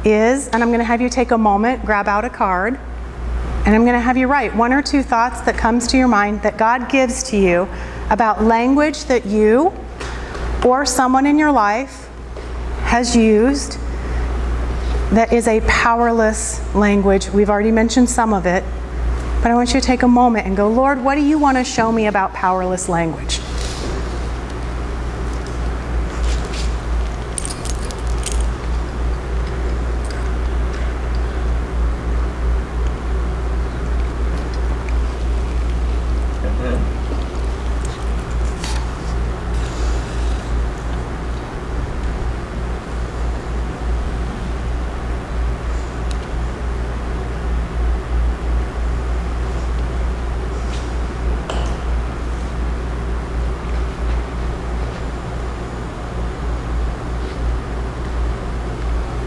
is, and I'm going to have you take a moment, grab out a card, and I'm going to have you write 1 or 2 thoughts that comes to your mind that God gives to you about language that you or someone in your life has used that is a powerless language. We've already mentioned some of it, but I want you to take a moment and go, Lord, what do you want to show me about powerless language?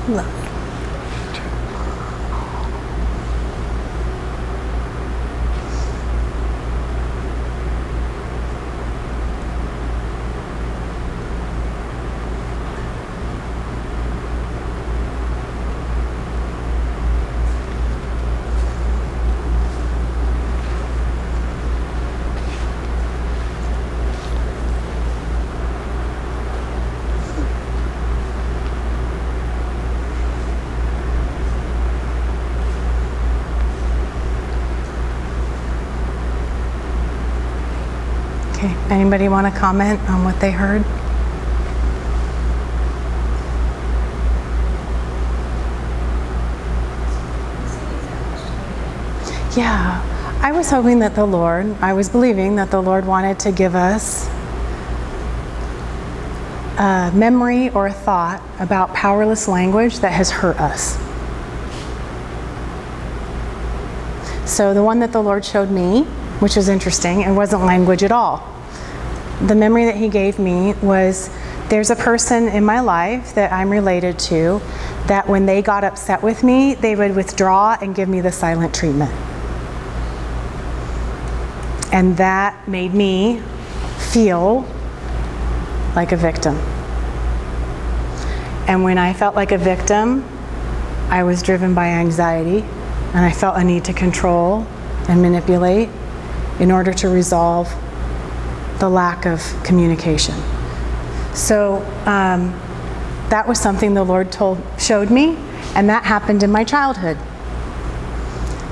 Lovely. Okay, anybody want to comment on what they heard? Yeah, I was hoping that I was believing that the Lord wanted to give us a memory or a thought about powerless language that has hurt us. So the one that the Lord showed me, which is interesting, it wasn't language at all. The memory that he gave me was, there's a person in my life that I'm related to that when they got upset with me, they would withdraw and give me the silent treatment. And that made me feel like a victim. And when I felt like a victim, I was driven by anxiety, and I felt a need to control and manipulate in order to resolve the lack of communication. So that was something the Lord showed me, and that happened in my childhood.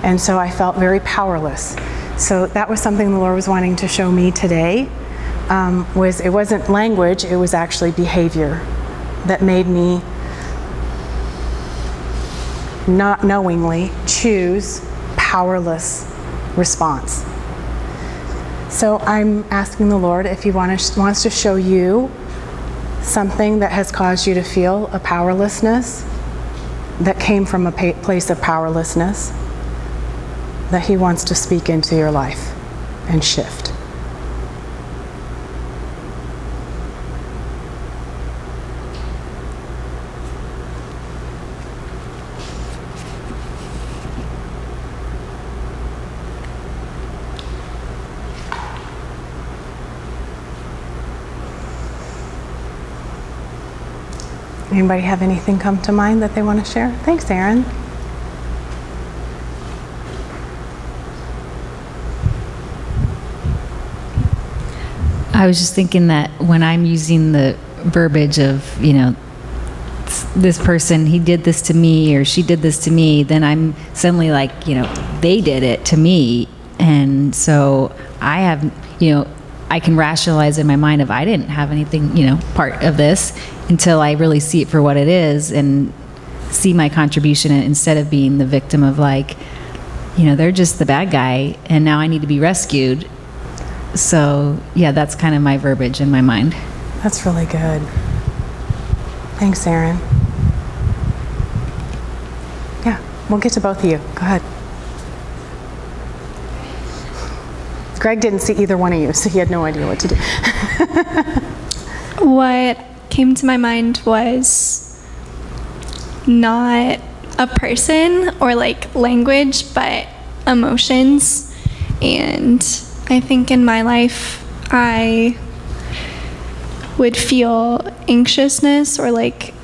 And so I felt very powerless. So that was something the Lord was wanting to show me today. It wasn't language, it was actually behavior that made me not knowingly choose powerless response. So I'm asking the Lord if he wants to show you something that has caused you to feel a powerlessness that came from a place of powerlessness, that he wants to speak into your life and shift. Anybody have anything come to mind that they want to share? Thanks, Aaron. I was just thinking that when I'm using the verbiage of, this person, he did this to me or she did this to me, then I'm suddenly like, they did it to me. And so I have, I can rationalize in my mind if I didn't have anything, part of this until I really see it for what it is and see my contribution instead of being the victim of they're just the bad guy and now I need to be rescued. So yeah, that's kind of my verbiage in my mind. That's really good. Thanks, Aaron. Yeah, we'll get to both of you. Go ahead. Greg didn't see either one of you, so he had no idea what to do. What came to my mind was not a person or language, but emotions. And I think in my life, I would feel anxiousness or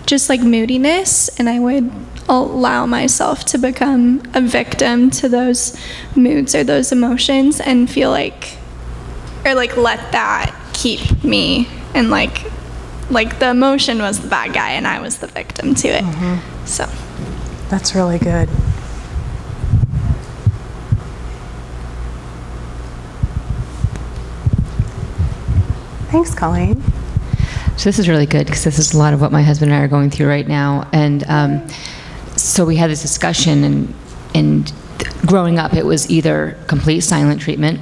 just moodiness, and I would allow myself to become a victim to those moods or those emotions and feel like, or like let that keep me, and like the emotion was the bad guy and I was the victim to it. So That's really good. Thanks, Colleen. So this is really good because this is a lot of what my husband and I are going through right now. And so we had this discussion, and growing up, it was either complete silent treatment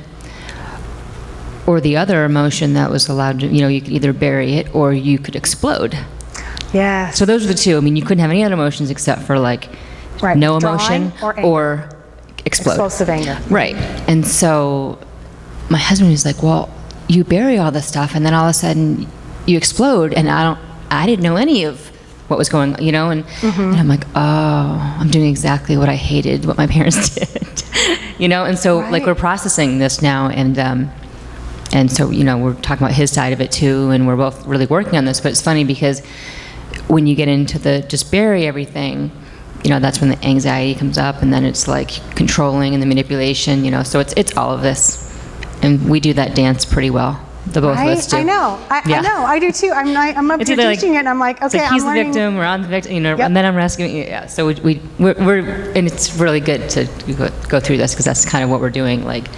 or the other emotion that was allowed to, you could either bury it or you could explode. Yeah. So those are the two. I mean, you couldn't have any other emotions except for like Right. no Drawing emotion or anger. or explode. Explosive anger. Right. And so my husband was like, well, you bury all this stuff and then all of a sudden you explode, and I didn't know any of what was going on, and I'm like, oh, I'm doing exactly what I hated what my parents did, and so like we're processing this now, and so we're talking about his side of it too, and we're both really working on this. But it's funny because when you get into the just bury everything, that's when the anxiety comes up, and then it's like controlling and the manipulation, so it's all of this, and we do that dance pretty well. The both of us do. I know. Yeah. I know. I do too. I'm up It's here either teaching it, and I'm like, it's okay, like he's I'm the learning. victim, we're on the victim, Yep. and then I'm rescuing. Yeah. So we're and it's really good to go through this because that's kind of what we're doing, like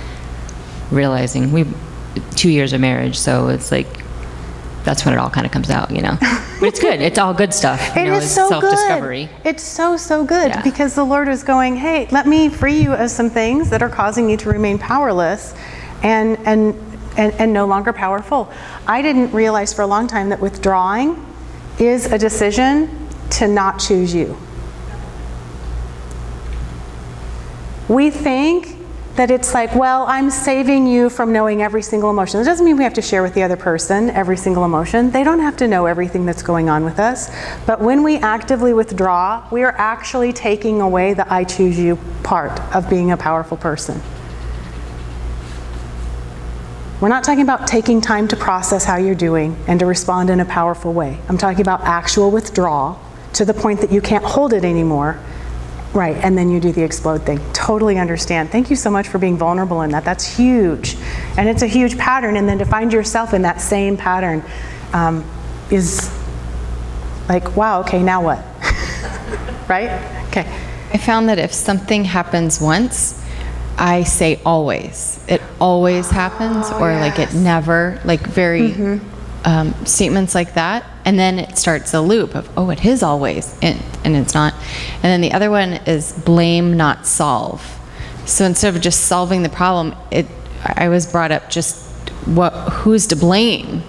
realizing 2 years of marriage, so it's like that's when it all kind of comes out, But it's good. It's all good stuff. It is it's so self-discovery. good. It's so good Yeah. because the Lord is going, hey, let me free you of some things that are causing you to remain powerless and no longer powerful. I didn't realize for a long time that withdrawing is a decision to not choose you. We think that it's like, well, I'm saving you from knowing every single emotion. It doesn't mean we have to share with the other person every single emotion. They don't have to know everything that's going on with us. But when we actively withdraw, we are actually taking away the I choose you part of being a powerful person. We're not talking about taking time to process how you're doing and to respond in a powerful way. I'm talking about actual withdrawal to the point that you can't hold it anymore. Right, and then you do the explode thing. Totally understand. Thank you so much for being vulnerable in that. That's huge. And it's a huge pattern, and then to find yourself in that same pattern is like, wow, okay, now what? Right? Okay. I found that if something happens once, I say always. It always happens, or like it never, like very statements like that. And then it starts a loop of, oh, it is always, and it's not. And then the other one is blame, not solve. So instead of just solving the problem, I was brought up just who's to blame?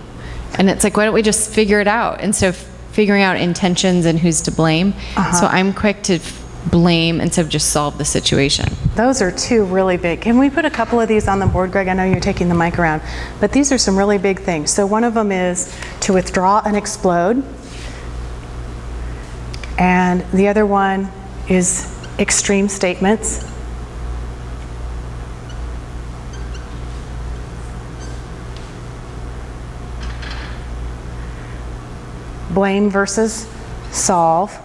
And it's like, why don't we just figure it out instead of figuring out intentions and who's to blame? So I'm quick to blame instead of just solve the situation. Those are two really big. Can we put a couple of these on the board, Greg? I know you're taking the mic around, but these are some really big things. So one of them is to withdraw and explode. And the other one is extreme statements. Blame versus solve.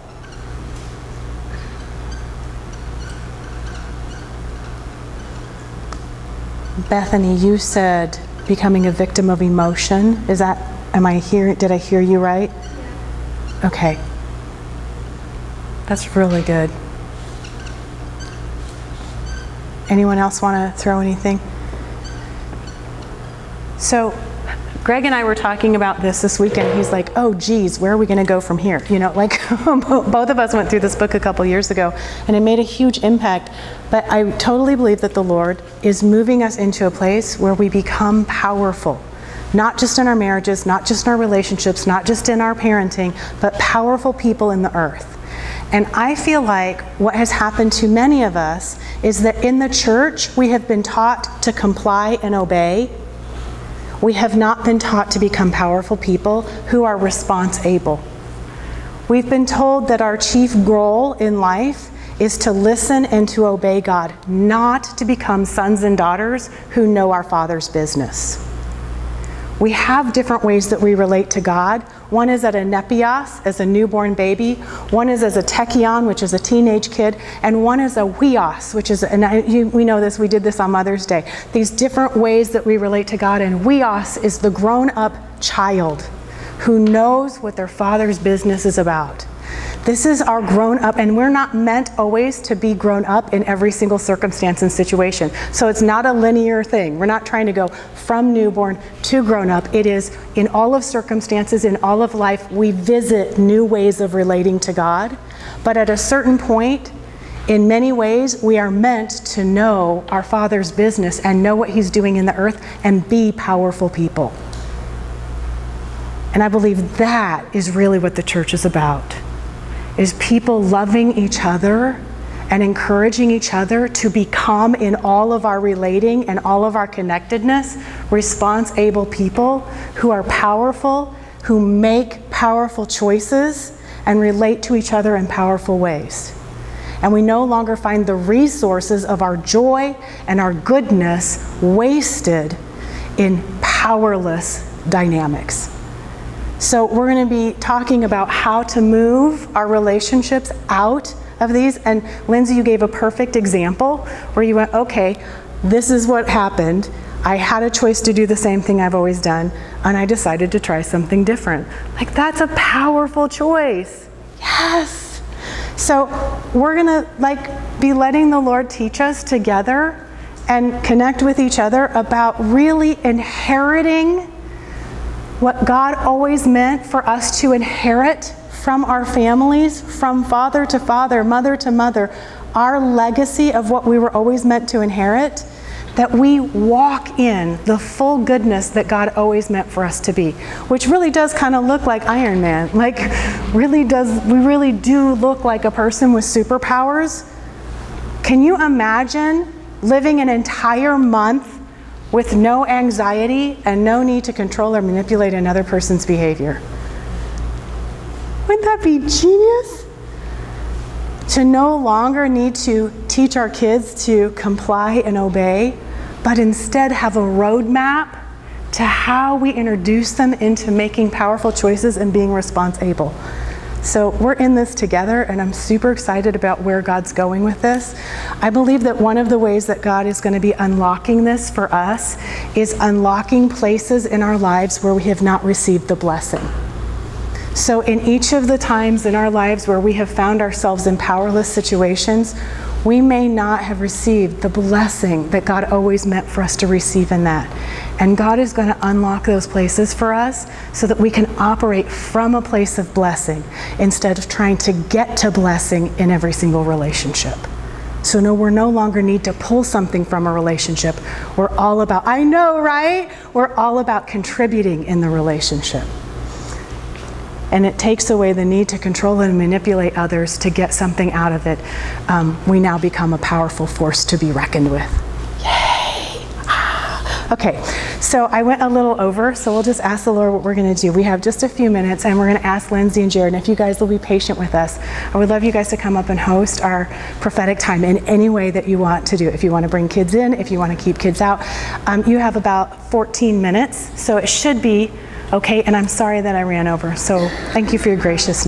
Bethany, you said becoming a victim of emotion. Did I hear you right? Okay. That's really good. Anyone else want to throw anything? So, Greg and I were talking about this weekend. He's like, oh, geez, where are we going to go from here? Like both of us went through this book a couple years ago, and it made a huge impact. But I totally believe that the Lord is moving us into a place where we become powerful, not just in our marriages, not just in our relationships, not just in our parenting, but powerful people in the earth. And I feel like what has happened to many of us is that in the church, we have been taught to comply and obey. We have not been taught to become powerful people who are response-able. We've been told that our chief goal in life is to listen and to obey God, not to become sons and daughters who know our Father's business. We have different ways that we relate to God. One is at a nepios, as a newborn baby. One is as a tekion, which is a teenage kid. And one is a huios, which is, we know this, we did this on Mother's Day. These different ways that we relate to God. And huios is the grown-up child who knows what their father's business is about. This is our grown up, and we're not meant always to be grown up in every single circumstance and situation. So it's not a linear thing. We're not trying to go from newborn to grown up. It is in all of circumstances, in all of life, we visit new ways of relating to God. But at a certain point, in many ways, we are meant to know our Father's business and know what He's doing in the earth and be powerful people. And I believe that is really what the church is about. Is people loving each other and encouraging each other to become, in all of our relating and all of our connectedness, response-able people who are powerful, who make powerful choices and relate to each other in powerful ways. And we no longer find the resources of our joy and our goodness wasted in powerless dynamics. So we're going to be talking about how to move our relationships out of these. And Lindsay, you gave a perfect example where you went, okay, this is what happened. I had a choice to do the same thing I've always done, and I decided to try something different. Like, that's a powerful choice. Yes. So we're going to be letting the Lord teach us together and connect with each other about really inheriting what God always meant for us to inherit from our families, from father to father, mother to mother, our legacy of what we were always meant to inherit, that we walk in the full goodness that God always meant for us to be, which really does kind of look like Iron Man. We really do look like a person with superpowers. Can you imagine living an entire month with no anxiety and no need to control or manipulate another person's behavior? Wouldn't that be genius? To no longer need to teach our kids to comply and obey, but instead have a roadmap to how we introduce them into making powerful choices and being response-able. So we're in this together, and I'm super excited about where God's going with this. I believe that one of the ways that God is going to be unlocking this for us is unlocking places in our lives where we have not received the blessing. So in each of the times in our lives where we have found ourselves in powerless situations, we may not have received the blessing that God always meant for us to receive in that. And God is going to unlock those places for us so that we can operate from a place of blessing instead of trying to get to blessing in every single relationship. So no, we're no longer need to pull something from a relationship. We're all about, I know, right? We're all about contributing in the relationship. And it takes away the need to control and manipulate others to get something out of it. We now become a powerful force to be reckoned with. Yay! Okay, so I went a little over, so we'll just ask the Lord what we're going to do. We have just a few minutes, and we're going to ask Lindsay and Jared, and if you guys will be patient with us, I would love you guys to come up and host our prophetic time in any way that you want to do. If you want to bring kids in, if you want to keep kids out. You have about 14 minutes, so it should be okay, and I'm sorry that I ran over, so thank you for your graciousness.